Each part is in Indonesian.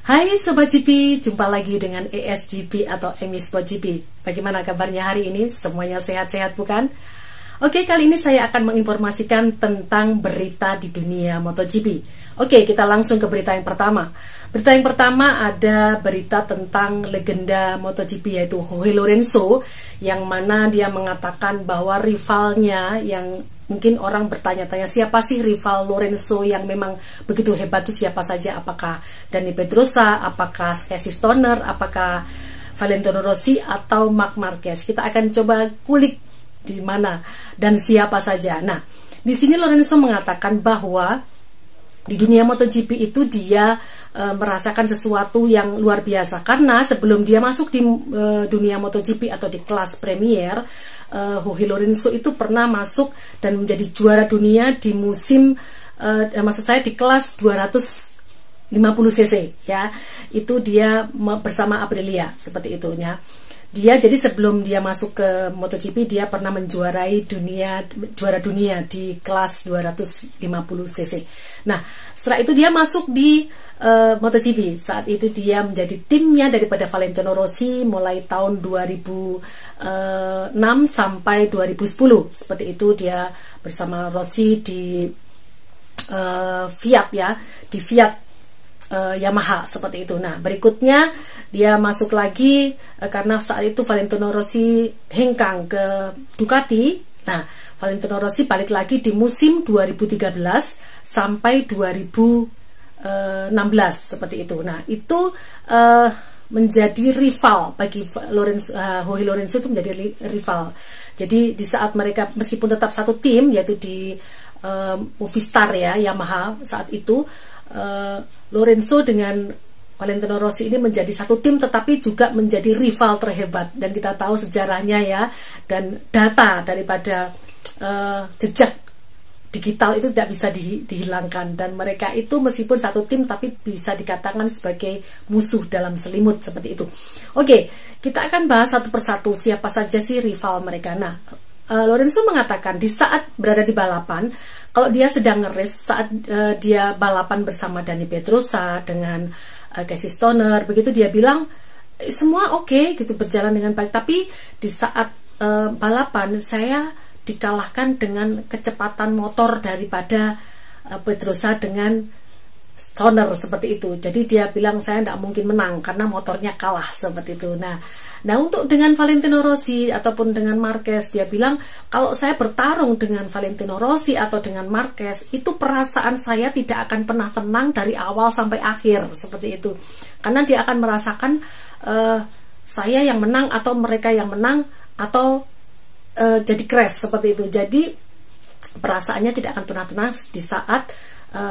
Hai Sobat GP, jumpa lagi dengan ESGP atau Emi Sport GP. Bagaimana kabarnya hari ini? Semuanya sehat-sehat bukan? Oke, kali ini saya akan menginformasikan tentang berita di dunia MotoGP. Oke, kita langsung ke berita yang pertama. Berita yang pertama ada berita tentang legenda MotoGP yaitu Jorge Lorenzo, yang mana dia mengatakan bahwa rivalnya yang mungkin orang bertanya-tanya siapa sih rival Lorenzo yang memang begitu hebat itu siapa saja, apakah Dani Pedrosa, apakah Casey Stoner, apakah Valentino Rossi atau Marc Marquez. Kita akan coba kulik di mana dan siapa saja. Nah, di sini Lorenzo mengatakan bahwa di dunia MotoGP itu dia merasakan sesuatu yang luar biasa, karena sebelum dia masuk di dunia MotoGP atau di kelas Premier, Jorge Lorenzo itu pernah masuk dan menjadi juara dunia di musim maksud saya di kelas 250 cc ya. Itu dia bersama Aprilia seperti itu ya. Dia jadi sebelum dia masuk ke MotoGP dia pernah menjuarai juara dunia di kelas 250 cc. Nah, setelah itu dia masuk di MotoGP. Saat itu dia menjadi timnya daripada Valentino Rossi mulai tahun 2006 sampai 2010. Seperti itu dia bersama Rossi di Fiat ya, di Fiat Yamaha seperti itu. Nah, berikutnya dia masuk lagi karena saat itu Valentino Rossi hengkang ke Ducati. Nah, Valentino Rossi balik lagi di musim 2013 sampai 2016 seperti itu. Nah, itu menjadi rival bagi Jorge Lorenzo itu menjadi rival. Jadi di saat mereka meskipun tetap satu tim yaitu di Movistar ya, Yamaha saat itu, Lorenzo dengan Valentino Rossi ini menjadi satu tim tetapi juga menjadi rival terhebat, dan kita tahu sejarahnya ya, dan data daripada jejak digital itu tidak bisa dihilangkan, dan mereka itu meskipun satu tim tapi bisa dikatakan sebagai musuh dalam selimut seperti itu. Oke, kita akan bahas satu persatu siapa saja sih rival mereka. Nah, Lorenzo mengatakan di saat berada di balapan, kalau dia sedang ngeres saat dia balapan bersama Dani Pedrosa dengan Casey Stoner, begitu dia bilang semua oke gitu, berjalan dengan baik, tapi di saat balapan saya dikalahkan dengan kecepatan motor daripada Pedrosa dengan Stoner seperti itu. Jadi dia bilang saya tidak mungkin menang karena motornya kalah seperti itu. Nah, untuk dengan Valentino Rossi ataupun dengan Marquez, dia bilang kalau saya bertarung dengan Valentino Rossi atau dengan Marquez, itu perasaan saya tidak akan pernah tenang dari awal sampai akhir seperti itu. Karena dia akan merasakan saya yang menang atau mereka yang menang atau jadi crash seperti itu. Jadi perasaannya tidak akan pernah tenang di saat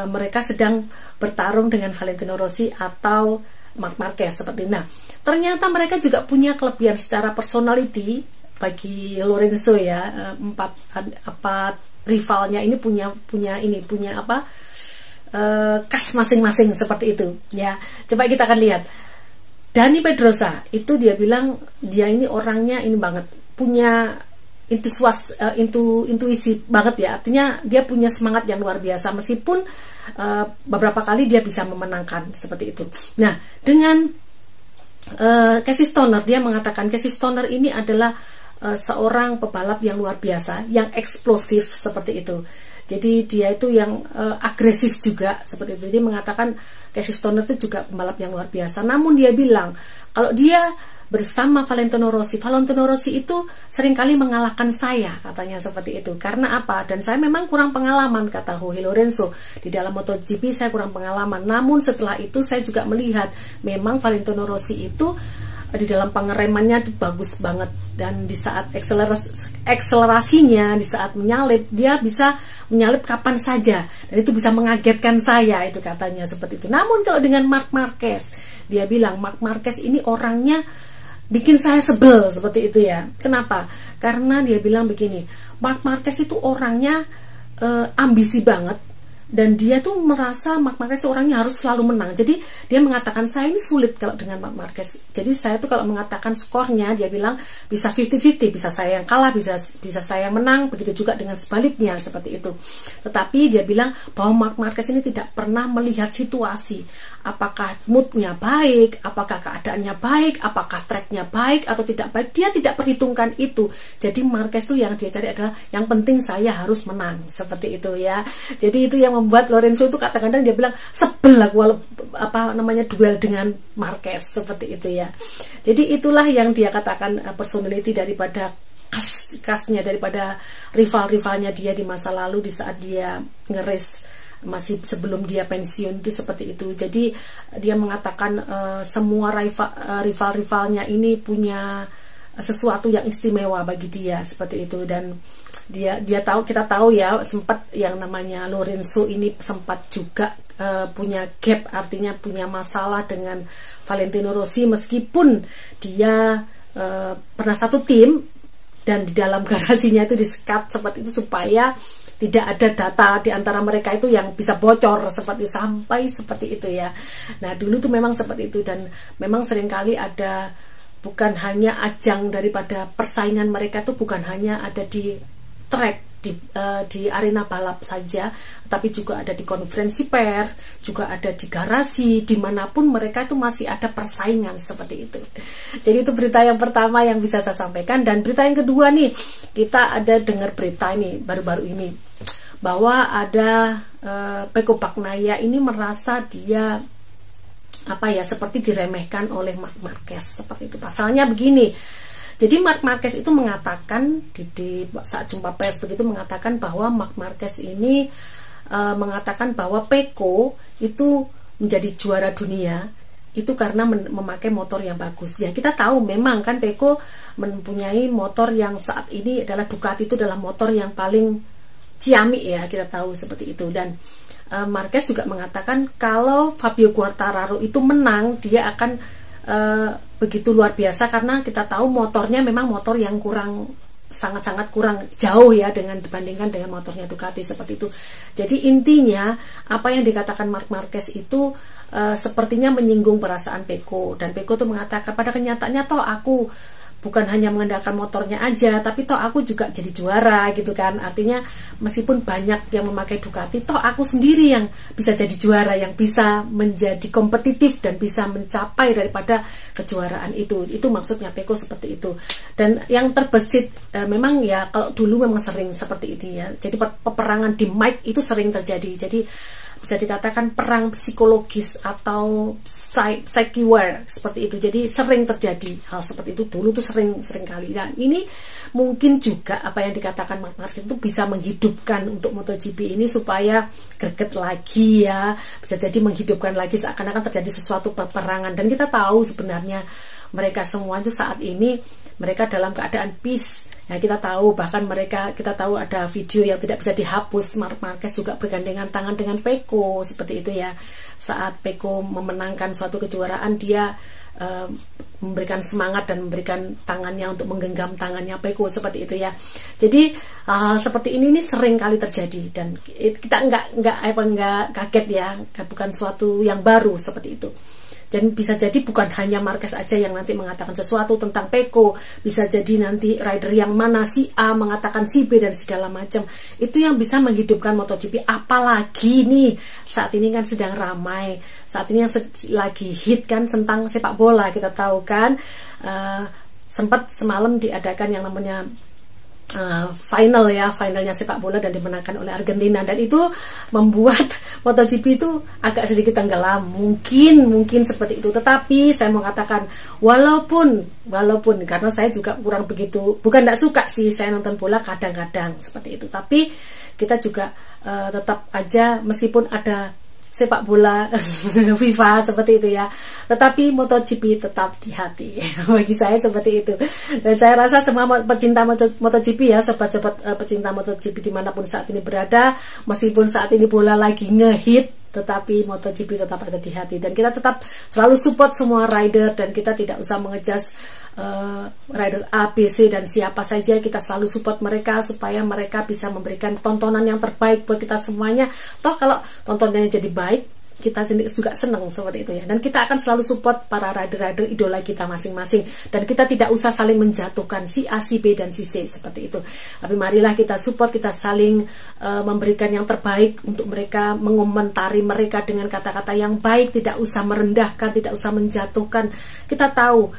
mereka sedang bertarung dengan Valentino Rossi atau Marc Marquez seperti itu. Nah, ternyata mereka juga punya kelebihan secara personality bagi Lorenzo ya. Empat rivalnya ini punya khas masing-masing seperti itu ya. Coba kita akan lihat. Dani Pedrosa itu dia bilang dia ini orangnya ini banget, punya intuisi banget ya, artinya dia punya semangat yang luar biasa meskipun beberapa kali dia bisa memenangkan seperti itu. Nah, dengan Casey Stoner, dia mengatakan Casey Stoner ini adalah seorang pebalap yang luar biasa, yang eksplosif seperti itu. Jadi dia itu yang agresif juga seperti itu. Dia mengatakan Casey Stoner itu juga pembalap yang luar biasa. Namun dia bilang kalau dia bersama Valentino Rossi itu seringkali mengalahkan saya, katanya seperti itu. Karena apa? Dan saya memang kurang pengalaman, kata Jorge Lorenzo. Di dalam MotoGP saya kurang pengalaman. Namun setelah itu saya juga melihat memang Valentino Rossi itu di dalam pengeremannya itu bagus banget, dan di saat akselerasinya, di saat menyalip, dia bisa menyalip kapan saja dan itu bisa mengagetkan saya, itu katanya seperti itu. Namun kalau dengan Marc Marquez, dia bilang Marc Marquez ini orangnya bikin saya sebel seperti itu ya. Kenapa? Karena dia bilang begini, Marc Marquez itu orangnya ambisi banget, dan dia tuh merasa Marc Marquez orangnya harus selalu menang. Jadi dia mengatakan saya ini sulit kalau dengan Marc Marquez. Jadi saya tuh kalau mengatakan skornya, dia bilang bisa 50-50, bisa saya yang kalah, bisa saya yang menang, begitu juga dengan sebaliknya seperti itu. Tetapi dia bilang bahwa Marc Marquez ini tidak pernah melihat situasi, apakah moodnya baik, apakah keadaannya baik, apakah tracknya baik atau tidak baik. Dia tidak perhitungkan itu. Jadi Marquez tuh yang dia cari adalah yang penting saya harus menang, seperti itu ya. Jadi itu yang membuat Lorenzo itu kadang-kadang dia bilang sebel aku duel dengan Marquez, seperti itu ya. Jadi itulah yang dia katakan personality daripada khasnya daripada rival-rivalnya dia di masa lalu, di saat dia ngeres masih sebelum dia pensiun itu seperti itu. Jadi dia mengatakan semua rival-rivalnya ini punya sesuatu yang istimewa bagi dia, seperti itu. Dan kita tahu ya, sempat yang namanya Lorenzo ini sempat juga punya gap, artinya punya masalah dengan Valentino Rossi, meskipun dia pernah satu tim dan di dalam garasinya itu disekat seperti itu supaya tidak ada data di antara mereka itu yang bisa bocor sampai seperti itu ya. Nah dulu tuh memang seperti itu, dan memang seringkali ada, bukan hanya ajang daripada persaingan mereka tuh bukan hanya ada di track, di arena balap saja, tapi juga ada di konferensi pers, juga ada di garasi, dimanapun mereka itu masih ada persaingan seperti itu. Jadi itu berita yang pertama yang bisa saya sampaikan. Dan berita yang kedua nih, kita ada dengar berita ini baru-baru ini bahwa ada Pecco Bagnaia ini merasa dia seperti diremehkan oleh Marc Marquez, seperti itu. Pasalnya begini. Jadi Marc Marquez itu mengatakan di saat jumpa pers begitu, mengatakan bahwa Marc Marquez ini mengatakan bahwa Pecco itu menjadi juara dunia itu karena memakai motor yang bagus. Ya kita tahu memang kan Pecco mempunyai motor yang saat ini adalah Ducati, itu adalah motor yang paling ciamik ya, kita tahu seperti itu. Dan Marquez juga mengatakan kalau Fabio Quartararo itu menang, dia akan begitu luar biasa, karena kita tahu motornya memang motor yang sangat-sangat kurang jauh ya dibandingkan dengan motornya Ducati, seperti itu. Jadi intinya apa yang dikatakan Marc Marquez itu sepertinya menyinggung perasaan Pecco, dan Pecco tuh mengatakan pada kenyataannya toh aku bukan hanya mengandalkan motornya aja, tapi toh aku juga jadi juara gitu kan. Artinya meskipun banyak yang memakai Ducati, toh aku sendiri yang bisa jadi juara, yang bisa menjadi kompetitif dan bisa mencapai daripada kejuaraan itu. Itu maksudnya Pecco seperti itu. Dan yang terbesit memang ya, kalau dulu memang sering seperti itu ya. Jadi peperangan di mic itu sering terjadi. Jadi bisa dikatakan perang psikologis atau psyche war seperti itu. Jadi sering terjadi hal seperti itu dulu tuh sering kali. Nah ini mungkin juga apa yang dikatakan Marc Marquez itu bisa menghidupkan untuk MotoGP ini supaya greget lagi ya, bisa jadi menghidupkan lagi seakan-akan terjadi sesuatu peperangan. Dan kita tahu sebenarnya mereka semua itu saat ini mereka dalam keadaan peace. Ya kita tahu, bahkan kita tahu ada video yang tidak bisa dihapus, Marc Marquez juga bergandengan tangan dengan Pecco seperti itu ya. Saat Pecco memenangkan suatu kejuaraan, dia memberikan semangat dan memberikan tangannya untuk menggenggam tangannya Pecco seperti itu ya. Jadi seperti ini sering kali terjadi, dan kita nggak kaget ya, bukan suatu yang baru seperti itu. Dan bisa jadi bukan hanya Marquez aja yang nanti mengatakan sesuatu tentang Pecco, bisa jadi nanti rider yang mana si A mengatakan si B dan segala macam. Itu yang bisa menghidupkan MotoGP. Apalagi nih saat ini kan sedang ramai, saat ini yang lagi hit kan tentang sepak bola. Kita tahu kan sempat semalam diadakan yang namanya finalnya sepak bola dan dimenangkan oleh Argentina, dan itu membuat MotoGP itu agak sedikit tenggelam, mungkin seperti itu. Tetapi saya mau katakan walaupun karena saya juga kurang begitu, bukan tidak suka sih saya nonton bola kadang-kadang seperti itu, tapi kita juga tetap aja meskipun ada sepak bola FIFA seperti itu ya, tetapi MotoGP tetap di hati. Bagi saya seperti itu, dan saya rasa semua pecinta MotoGP ya, sobat-sobat pecinta MotoGP dimanapun saat ini berada, meskipun saat ini bola lagi ngehit, tetapi MotoGP tetap ada di hati, dan kita tetap selalu support semua rider, dan kita tidak usah mengejas rider A, B, C dan siapa saja. Kita selalu support mereka supaya mereka bisa memberikan tontonan yang terbaik buat kita semuanya. Toh kalau tontonannya jadi baik, kita juga senang seperti itu ya. Dan kita akan selalu support para rider-rider idola kita masing-masing, dan kita tidak usah saling menjatuhkan si A, si B dan si C seperti itu. Tapi marilah kita support, kita saling memberikan yang terbaik untuk mereka, mengomentari mereka dengan kata-kata yang baik, tidak usah merendahkan, tidak usah menjatuhkan. Kita tahu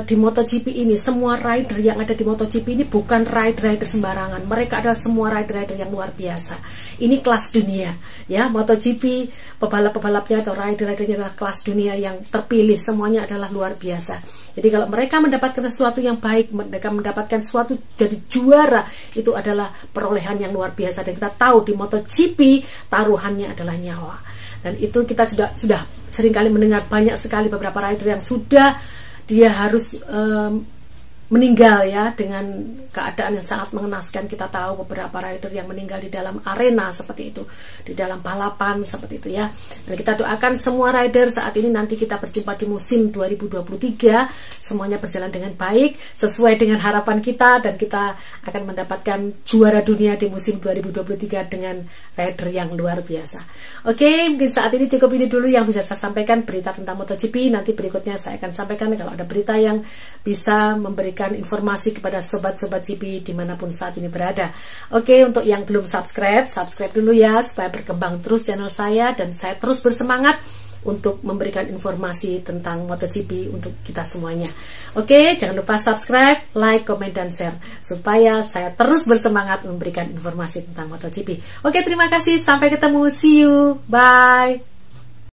di MotoGP ini, semua rider yang ada di MotoGP ini bukan rider-rider sembarangan. Mereka adalah semua rider-rider yang luar biasa. Ini kelas dunia ya. MotoGP, pebalap-pebalapnya atau rider-ridernya adalah kelas dunia yang terpilih, semuanya adalah luar biasa. Jadi kalau mereka mendapatkan sesuatu yang baik, mereka mendapatkan sesuatu jadi juara, itu adalah perolehan yang luar biasa. Dan kita tahu di MotoGP taruhannya adalah nyawa. Dan itu kita sudah seringkali mendengar banyak sekali beberapa rider yang sudah dia harus meninggal ya, dengan keadaan yang sangat mengenaskan. Kita tahu beberapa rider yang meninggal di dalam arena seperti itu, di dalam balapan seperti itu ya. Dan kita doakan semua rider saat ini nanti kita berjumpa di musim 2023 semuanya berjalan dengan baik sesuai dengan harapan kita, dan kita akan mendapatkan juara dunia di musim 2023 dengan rider yang luar biasa. Oke, mungkin saat ini cukup ini dulu yang bisa saya sampaikan berita tentang MotoGP. Nanti berikutnya saya akan sampaikan kalau ada berita yang bisa memberikan informasi kepada sobat-sobat GP dimanapun saat ini berada. Oke, untuk yang belum subscribe dulu ya, supaya berkembang terus channel saya, dan saya terus bersemangat untuk memberikan informasi tentang MotoGP untuk kita semuanya. Oke, jangan lupa subscribe, like, komen, dan share supaya saya terus bersemangat memberikan informasi tentang MotoGP. Oke, terima kasih, sampai ketemu, see you, bye.